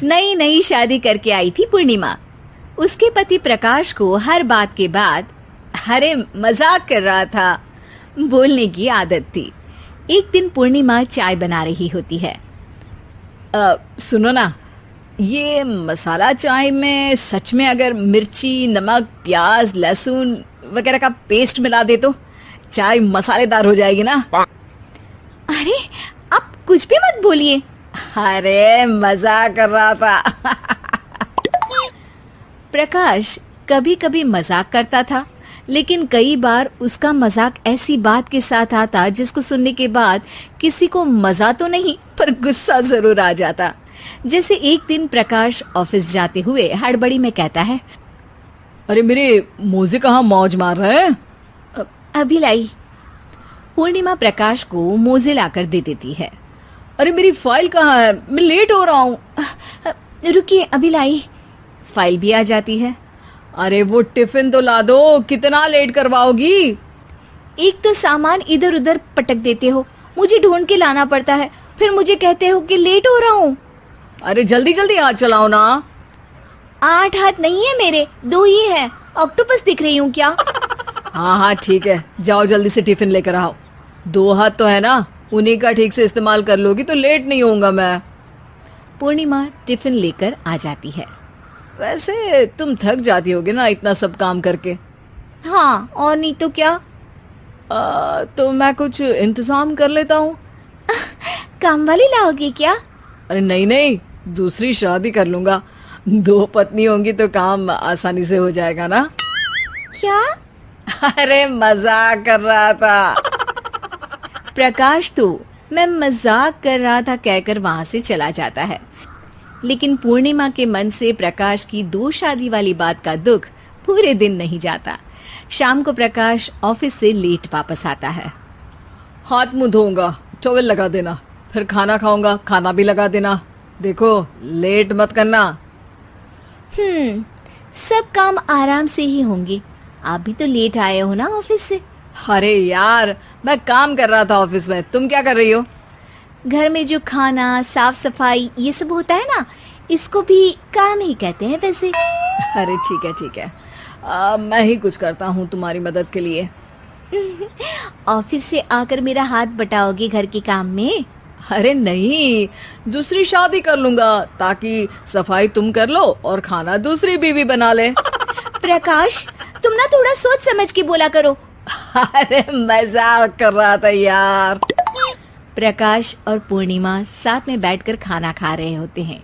नई नई शादी करके आई थी पूर्णिमा। उसके पति प्रकाश को हर बात के बाद अरे मजाक कर रहा था बोलने की आदत थी। एक दिन पूर्णिमा चाय बना रही होती है। सुनो ना, ये मसाला चाय में सच में अगर मिर्ची, नमक, प्याज, लहसुन वगैरह का पेस्ट मिला दे तो चाय मसालेदार हो जाएगी ना। अरे आप कुछ भी मत बोलिए। अरे मजाक कर रहा था। प्रकाश कभी कभी मजाक करता था, लेकिन कई बार उसका मजाक ऐसी बात के साथ आता जिसको सुनने के बाद किसी को मजा तो नहीं पर गुस्सा जरूर आ जाता। जैसे एक दिन प्रकाश ऑफिस जाते हुए हड़बड़ी में कहता है, अरे मेरे मोजे कहाँ मौज मार रहे हैं? अभी लाई। पूर्णिमा प्रकाश को मोजे लाकर दे देती है। अरे मेरी फाइल कहाँ है? मैं लेट हो रहा हूँ। रुकिए अभी लाई। फाइल भी आ जाती है। अरे वो टिफिन तो ला दो, कितना लेट करवाओगी? एक तो सामान इधर उधर पटक देते हो, मुझे ढूंढ के लाना पड़ता है, फिर मुझे कहते हो कि लेट हो रहा हूँ। अरे जल्दी जल्दी हाथ चलाओ ना। 8 हाथ नहीं है मेरे, 2 ही है। ऑक्टोपस दिख रही हूँ क्या? हाँ ठीक है, जाओ जल्दी से टिफिन लेकर आओ। 2 हाथ तो है ना, उन्हीं का ठीक से इस्तेमाल कर लोगी तो लेट नहीं होऊंगा मैं। पूर्णिमा टिफिन लेकर आ जाती है। वैसे तुम थक जाती होगी ना इतना सब काम करके। हाँ और नहीं तो क्या। तो मैं कुछ इंतजाम कर लेता हूँ। काम वाली लाओगे क्या? अरे नहीं नहीं, दूसरी शादी कर लूंगा। 2 पत्नी होंगी तो काम आसानी से हो जाएगा ना। क्या? अरे मजाक कर रहा था। प्रकाश तो मैं मजाक कर रहा था कहकर वहां से चला जाता है। लेकिन पूर्णिमा के मन से प्रकाश की 2 शादी वाली बात का दुख पूरे दिन नहीं जाता। शाम को प्रकाश ऑफिस से लेट वापस आता है। हाथ मुंह धोऊंगा, टॉवल लगा देना, फिर खाना खाऊंगा, खाना भी लगा देना। देखो लेट मत करना। सब काम आराम से ही होंगे। आप भी तो लेट आए हो ना ऑफिस से। अरे यार मैं काम कर रहा था ऑफिस में, तुम क्या कर रही हो? घर में जो खाना, साफ सफाई ये सब होता है ना, इसको भी काम ही कहते हैं वैसे। अरे ठीक है, मैं ही कुछ करता हूँ तुम्हारी मदद के लिए। ऑफिस से आकर मेरा हाथ बटाओगे घर के काम में? अरे नहीं, दूसरी शादी कर लूंगा ताकि सफाई तुम कर लो और खाना दूसरी बीवी बना ले। प्रकाश तुम ना थोड़ा सोच समझ के बोला करो। अरे मजाक कर रहा था यार। प्रकाश और पूर्णिमा साथ में बैठकर खाना खा रहे होते हैं।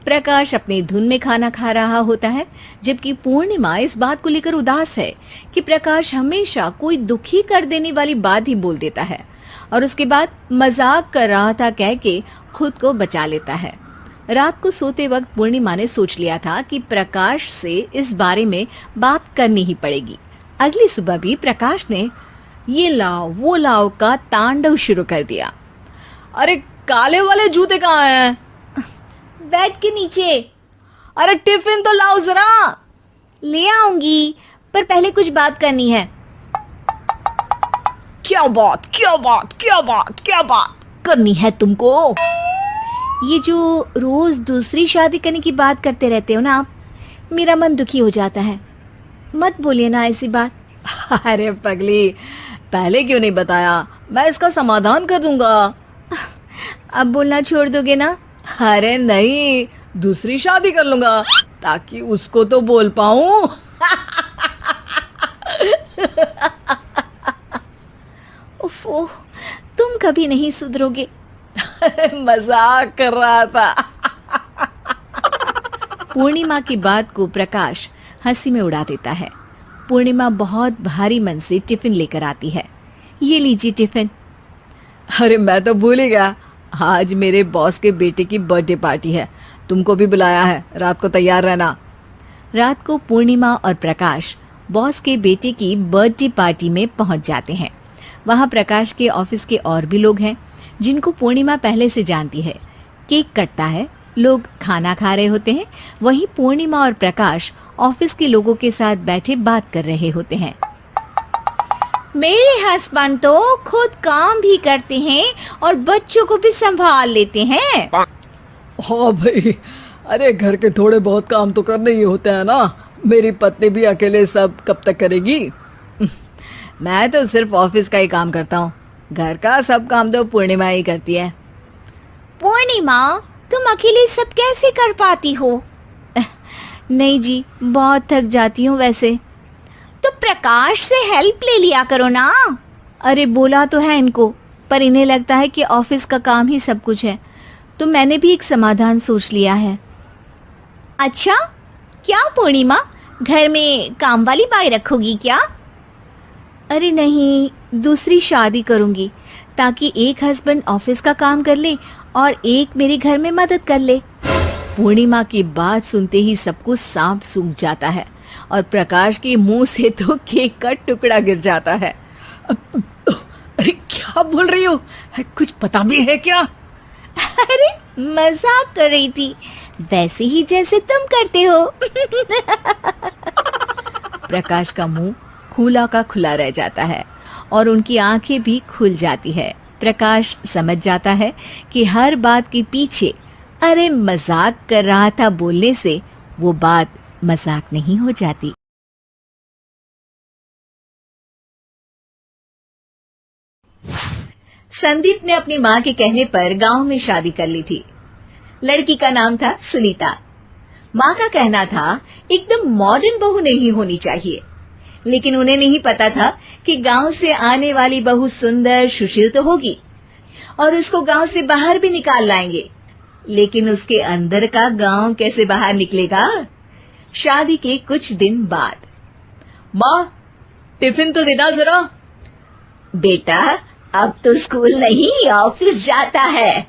प्रकाश अपनी धुन में खाना खा रहा होता है, जबकि पूर्णिमा इस बात को लेकर उदास है कि प्रकाश हमेशा कोई दुखी कर देने वाली बात ही बोल देता है और उसके बाद मजाक कर रहा था कह के खुद को बचा लेता है। रात को सोते वक्त पूर्णिमा ने सोच लिया था कि प्रकाश से इस बारे में बात करनी ही पड़ेगी। अगली सुबह भी प्रकाश ने ये लाओ वो लाओ का तांडव शुरू कर दिया। अरे काले वाले जूते कहाँ हैं? बेड के नीचे। अरे टिफिन तो लाओ जरा। ले आऊंगी, पर पहले कुछ बात करनी है। क्या बात करनी है तुमको? ये जो रोज दूसरी शादी करने की बात करते रहते हो ना आप, मेरा मन दुखी हो जाता है। मत बोलिए ना ऐसी बात। अरे पगली, पहले क्यों नहीं बताया? मैं इसका समाधान कर दूंगा। अब बोलना छोड़ दोगे ना? अरे नहीं, दूसरी शादी कर लूंगा ताकि उसको तो बोल पाऊं। उफ़ो, तुम कभी नहीं सुधरोगे। मजाक कर रहा था। पूर्णिमा की बात को प्रकाश हंसी में उड़ा देता है। पूर्णिमा बहुत भारी मन से टिफिन लेकर आती है। ये लीजिए टिफिन। अरे मैं तो भूल ही गया, आज मेरे बॉस के बेटे की बर्थडे पार्टी है, तुमको भी बुलाया है, रात को तैयार रहना। रात को पूर्णिमा और प्रकाश बॉस के बेटे की बर्थडे पार्टी में पहुंच जाते हैं। वहां प्रकाश के ऑफिस के और भी लोग हैं जिनको पूर्णिमा पहले से जानती है। केक कटता है, लोग खाना खा रहे होते हैं। वहीं पूर्णिमा और प्रकाश ऑफिस के लोगों के साथ बैठे बात कर रहे होते हैं। मेरे हस्बैंड तो खुद काम भी करते हैं और बच्चों को भी संभाल लेते हैं। हाँ भाई, अरे घर के थोड़े बहुत काम तो करने ही होते हैं ना। मेरी पत्नी भी अकेले सब कब तक करेगी? मैं तो सिर्फ ऑफिस का ही काम करता हूँ, घर का सब काम तो पूर्णिमा ही करती है। पूर्णिमा, तुम अकेले सब कैसे कर पाती हो? नहीं जी, बहुत थक जाती हूँ वैसे। तो प्रकाश से हेल्प ले लिया करो ना। अरे बोला तो है इनको, पर इन्हें लगता है कि ऑफिस का काम ही सब कुछ है, तो मैंने भी एक समाधान सोच लिया है। अच्छा, क्या पूर्णिमा, घर में काम वाली बाई रखोगी क्या? अरे नहीं, दूसरी शादी करूंगी ताकि एक हस्बैंड ऑफिस का काम कर ले और एक मेरे घर में मदद कर ले। पूर्णिमा की बात सुनते ही सब कुछ सांप सूख जाता है और प्रकाश के मुंह से तो केक का टुकड़ा गिर जाता है। अरे क्या बोल रही हो? कुछ पता भी है क्या? अरे मजाक कर रही थी, वैसे ही जैसे तुम करते हो। प्रकाश का मुंह खुला का खुला रह जाता है और उनकी आंखें भी खुल जाती है। प्रकाश समझ जाता है कि हर बात के पीछे अरे मजाक कर रहा था बोलने से वो बात मजाक नहीं हो जाती। संदीप ने अपनी माँ के कहने पर गांव में शादी कर ली थी। लड़की का नाम था सुनीता। माँ का कहना था एकदम मॉडर्न बहू नहीं होनी चाहिए, लेकिन उन्हें नहीं पता था कि गांव से आने वाली बहू सुंदर सुशील तो होगी और उसको गांव से बाहर भी निकाल लाएंगे, लेकिन उसके अंदर का गांव कैसे बाहर निकलेगा? शादी के कुछ दिन बाद, माँ, टिफिन तो देना जरा। बेटा, अब तो स्कूल नहीं ऑफिस जाता है,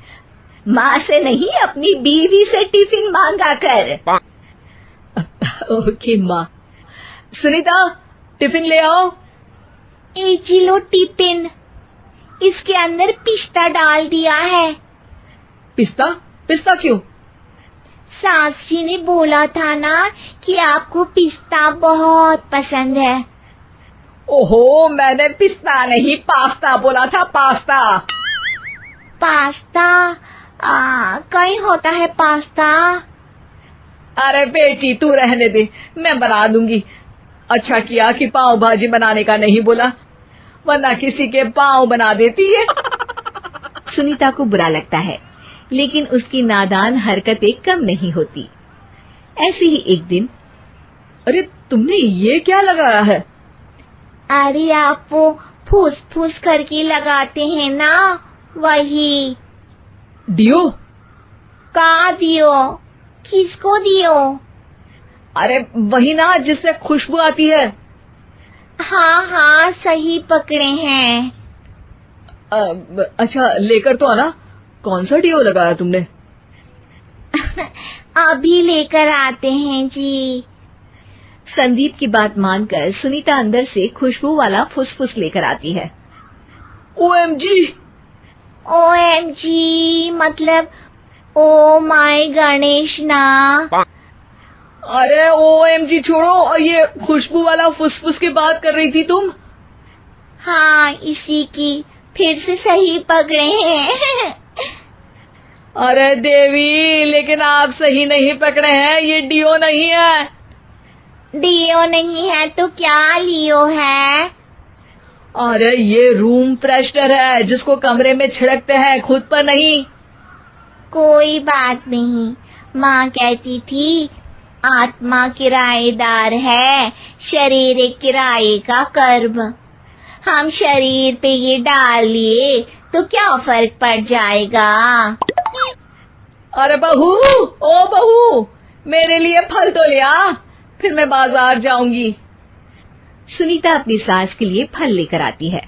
माँ से नहीं अपनी बीवी से टिफिन मांगा कर। ओके माँ। सुनीता, टिफिन ले आओ। एक किलो टिफिन, इसके अंदर पिस्ता डाल दिया है। पिस्ता? पिस्ता क्यों? सास जी ने बोला था ना कि आपको पिस्ता बहुत पसंद है। ओहो, मैंने पिस्ता नहीं पास्ता बोला था, पास्ता। पास्ता? कहीं होता है पास्ता? अरे बेटी तू रहने दे, मैं बना दूंगी। अच्छा किया कि पाव भाजी बनाने का नहीं बोला, वरना किसी के पाव बना देती है। सुनीता को बुरा लगता है, लेकिन उसकी नादान हरकतें कम नहीं होती। ऐसे ही एक दिन, अरे तुमने ये क्या लगाया है? अरे आप वो फूस फूस करके लगाते हैं ना, वही। डियो? का दियो? किसको दियो? अरे वही ना जिससे खुशबू आती है। हाँ हाँ, सही पकड़े हैं। अच्छा लेकर तो आना। कौन सा डियो लगाया तुमने? अभी लेकर आते हैं जी। संदीप की बात मानकर सुनीता अंदर से खुशबू वाला फुसफुस लेकर आती है। ओएमजी! ओएमजी मतलब ओ माय गणेश ना। अरे ओएमजी छोड़ो, और ये खुशबू वाला फुसफुस की बात कर रही थी तुम? हाँ, इसी की। फिर से सही पकड़े हैं। अरे देवी, लेकिन आप सही नहीं पकड़े हैं, ये डियो नहीं है। डियो नहीं है तो क्या लियो है? अरे ये रूम फ्रेशनर है, जिसको कमरे में छिड़कते हैं, खुद पर नहीं। कोई बात नहीं, माँ कहती थी आत्मा किराएदार है, शरीर एक किराए का कर्म। हम शरीर पे ये डाल लिए तो क्या फर्क पड़ जाएगा? अरे बहू, ओ बहू, मेरे लिए फल तो ले आ, फिर मैं बाजार जाऊंगी। सुनीता अपनी सास के लिए फल लेकर आती है।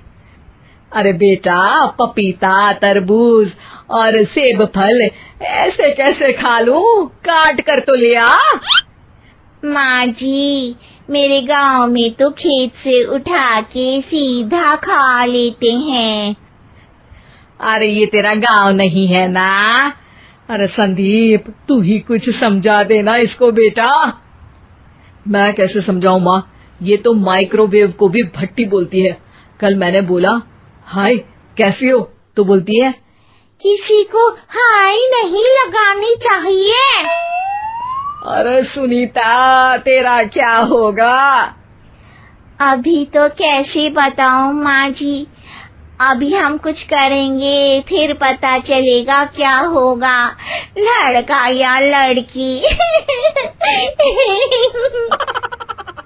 अरे बेटा, पपीता, तरबूज और सेब फल ऐसे कैसे खा लूं? काट कर तो ले आ। माँ जी, मेरे गांव में तो खेत से उठा के सीधा खा लेते हैं। अरे ये तेरा गांव नहीं है ना। अरे संदीप, तू ही कुछ समझा देना इसको बेटा। मैं कैसे समझाऊं माँ, ये तो माइक्रोवेव को भी भट्टी बोलती है। कल मैंने बोला हाय कैसी हो, तो बोलती है किसी को हाय नहीं लगानी चाहिए। अरे सुनीता, तेरा क्या होगा? अभी तो कैसे बताऊं माँ जी, अभी हम कुछ करेंगे फिर पता चलेगा क्या होगा, लड़का या लड़की।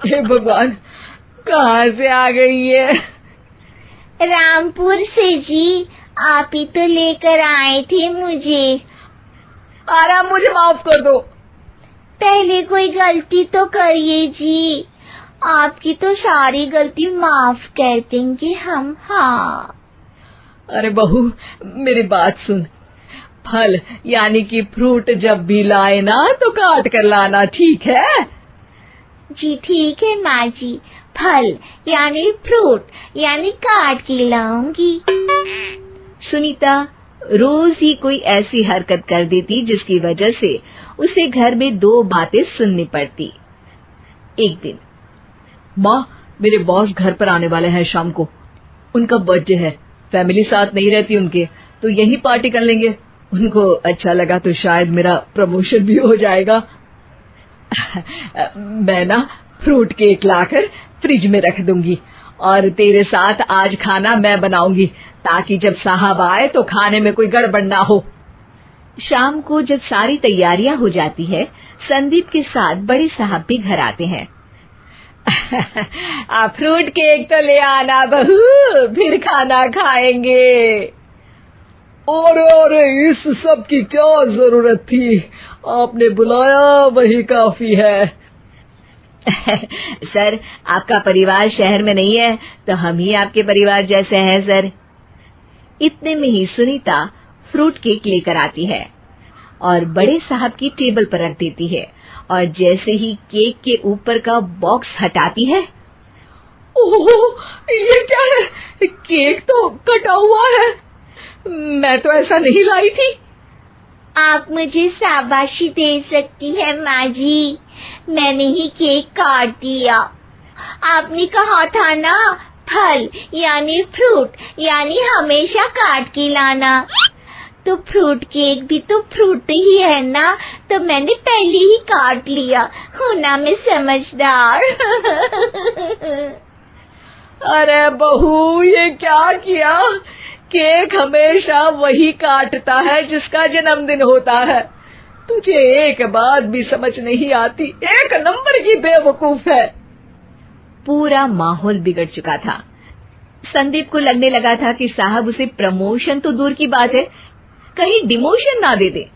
हे भगवान, कहाँ से आ गई ये? रामपुर से जी, आप ही तो लेकर आए थे मुझे। आराम, मुझे माफ कर दो। पहले कोई गलती तो करिए जी, आपकी तो सारी गलती माफ कर देंगे हम। हाँ। अरे बहू, मेरी बात सुन। फल यानी कि फ्रूट जब भी लाए ना तो काट कर लाना, ठीक है? जी ठीक है माँ जी, फल यानी फ्रूट यानी काट के लाऊंगी। सुनीता रोज ही कोई ऐसी हरकत कर देती जिसकी वजह से उसे घर में दो बातें सुननी पड़ती। एक दिन, माँ, मेरे बॉस घर पर आने वाले हैं शाम को। उनका बर्थडे है, फैमिली साथ नहीं रहती उनके, तो यही पार्टी कर लेंगे। उनको अच्छा लगा तो शायद मेरा प्रमोशन भी हो जाएगा। मैं ना फ्रूट केक लाकर फ्रिज में रख दूंगी और तेरे साथ आज खाना मैं बनाऊंगी, ताकि जब साहब आए तो खाने में कोई गड़बड़ ना हो। शाम को जब सारी तैयारियां हो जाती है, संदीप के साथ बड़े साहब भी घर आते हैं। फ्रूट केक तो ले आना बहू, फिर खाना खाएंगे। अरे इस सब की क्या जरूरत थी? आपने बुलाया वही काफी है। सर, आपका परिवार शहर में नहीं है तो हम ही आपके परिवार जैसे हैं सर। इतने में ही सुनीता फ्रूट केक लेकर आती है और बड़े साहब की टेबल पर रख देती है, और जैसे ही केक के ऊपर का बॉक्स हटाती है, ओह, ये क्या है? केक तो कटा हुआ है। मैं तो ऐसा नहीं लाई थी। आप मुझे शाबाशी दे सकती है माँ जी, मैंने ही केक काट दिया। आपने कहा था ना, फल यानी फ्रूट यानी हमेशा काट के लाना, तो फ्रूट केक भी तो फ्रूट ही है ना, तो मैंने पहले ही काट लिया। होना मैं समझदार। अरे बहू, ये क्या किया? केक हमेशा वही काटता है जिसका जन्मदिन होता है। तुझे एक बात भी समझ नहीं आती, एक नंबर की बेवकूफ है। पूरा माहौल बिगड़ चुका था। संदीप को लगने लगा था कि साहब उसे प्रमोशन तो दूर की बात है, कहीं डिमोशन ना दे दे,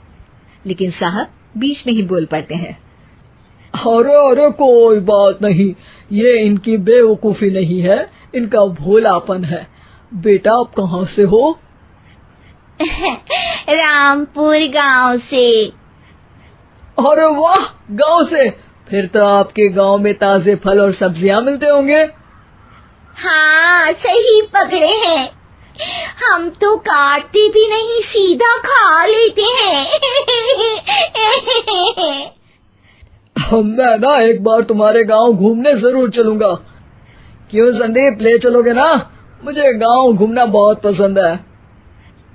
लेकिन साहब बीच में ही बोल पड़ते हैं। अरे कोई बात नहीं, ये इनकी बेवकूफी नहीं है, इनका भोलापन है। बेटा, आप कहाँ से हो? रामपुर गांव से। अरे वाह, गांव से? फिर तो आपके गांव में ताजे फल और सब्जियां मिलते होंगे। हाँ, सही पकड़े हैं। हम तो काटते भी नहीं, सीधा खा लेते हैं। मैं ना एक बार तुम्हारे गांव घूमने जरूर चलूंगा। क्यों संदीप, ले चलोगे ना? मुझे गांव घूमना बहुत पसंद है।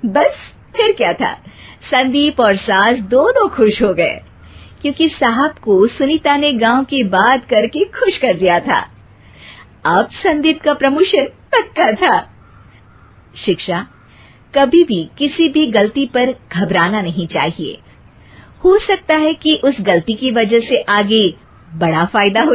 बस फिर क्या था, संदीप और सास दोनों खुश हो गए, क्योंकि साहब को सुनीता ने गांव की बात करके खुश कर दिया था। अब संदीप का प्रमोशन पक्का था। शिक्षा, कभी भी किसी भी गलती पर घबराना नहीं चाहिए। हो सकता है कि उस गलती की वजह से आगे बड़ा फायदा हो।